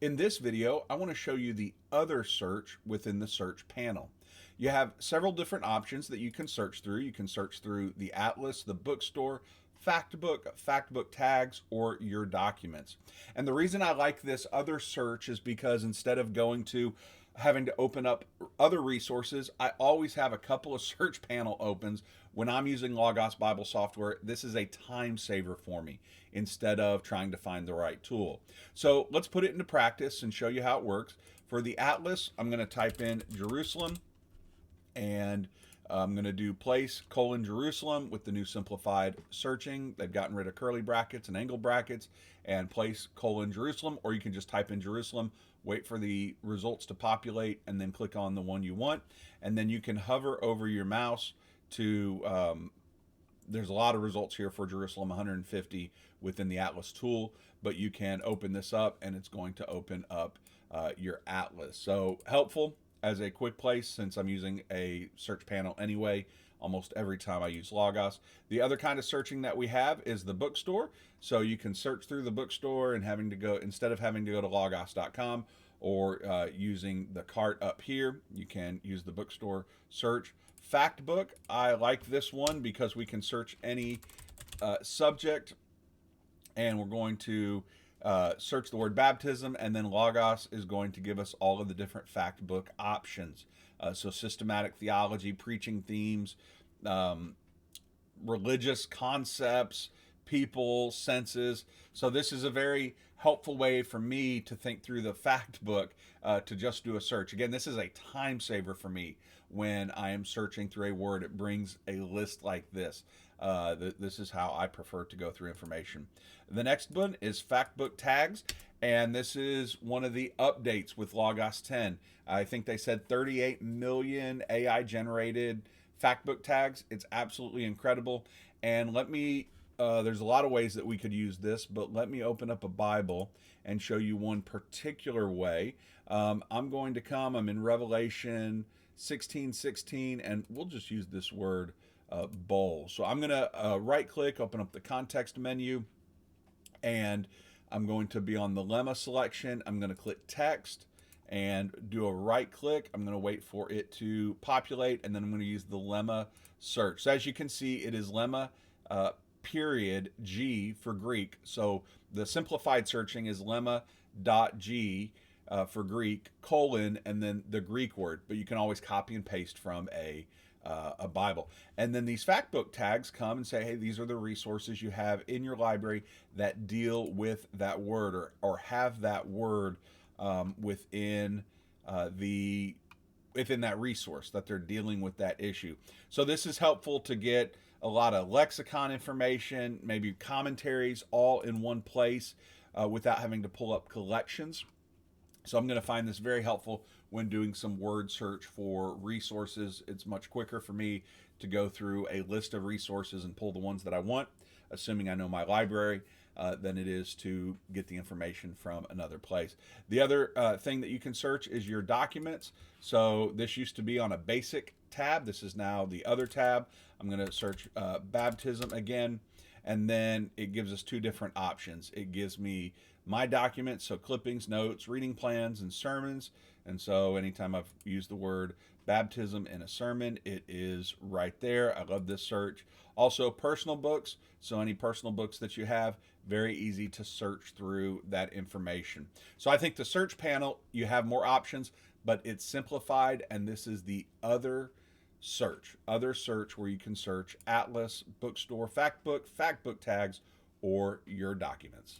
In this video, I want to show you the other search within the search panel. You have several different options that you can search through. You can search through the Atlas, the Bookstore, Factbook Tags, or your documents. And the reason I like this other search is because instead of going to having to open up other resources, I always have a couple of search panel opens when I'm using Logos Bible software. This is a time saver for me instead of trying to find the right tool. So let's put it into practice and show you how it works. For the Atlas, I'm going to type in Jerusalem, and I'm going to do place Jerusalem with the new simplified searching. They've gotten rid of curly brackets and angle brackets, and place Jerusalem, or you can just type in Jerusalem, wait for the results to populate, and then click on the one you want. And then you can hover over your mouse to, there's a lot of results here for Jerusalem, 150 within the Atlas tool, but you can open this up and it's going to open up your Atlas. So helpful as a quick place since I'm using a search panel anyway almost every time I use Logos. The other kind of searching that we have is the Bookstore. So you can search through the Bookstore and having to go, instead of having to go to logos.com or using the cart up here, you can use the Bookstore search. Factbook, I like this one because we can search any subject, and we're going to search the word baptism, and then Logos is going to give us all of the different fact book options. So systematic theology, preaching themes, religious concepts, people, senses. So this is a very helpful way for me to think through the fact book to just do a search. Again, this is a time saver for me when I am searching through a word. It brings a list like this. This is how I prefer to go through information. The next one is Factbook Tags, and this is one of the updates with Logos 10. I think they said 38 million AI generated Factbook tags. It's absolutely incredible. And let me, there's a lot of ways that we could use this, but let me open up a Bible and show you one particular way. I'm in Revelation 16:16, and we'll just use this word bowl. So I'm going to right click, open up the context menu, and I'm going to be on the lemma selection. I'm going to click text and do a right click. I'm going to wait for it to populate, and then I'm going to use the lemma search. So as you can see, it is lemma period G for Greek. So the simplified searching is lemma.g for Greek, colon, and then the Greek word. But you can always copy and paste from a Bible. And then these Factbook tags come and say, hey, these are the resources you have in your library that deal with that word, or have that word within that resource that they're dealing with that issue. So this is helpful to get a lot of lexicon information, maybe commentaries, all in one place without having to pull up collections. So I'm going to find this very helpful when doing some word search for resources. It's much quicker for me to go through a list of resources and pull the ones that I want, assuming I know my library, than it is to get the information from another place. The other thing that you can search is your documents. So this used to be on a basic tab. This is now the other tab. I'm going to search baptism again, and then it gives us two different options. It gives me my documents, so clippings, notes, reading plans, and sermons. And so anytime I've used the word baptism in a sermon, it is right there. I love this search. Also, personal books. So any personal books that you have, very easy to search through that information. So I think the search panel, you have more options, but it's simplified, and this is the other search where you can search Atlas, Bookstore, Factbook Tags, or your documents.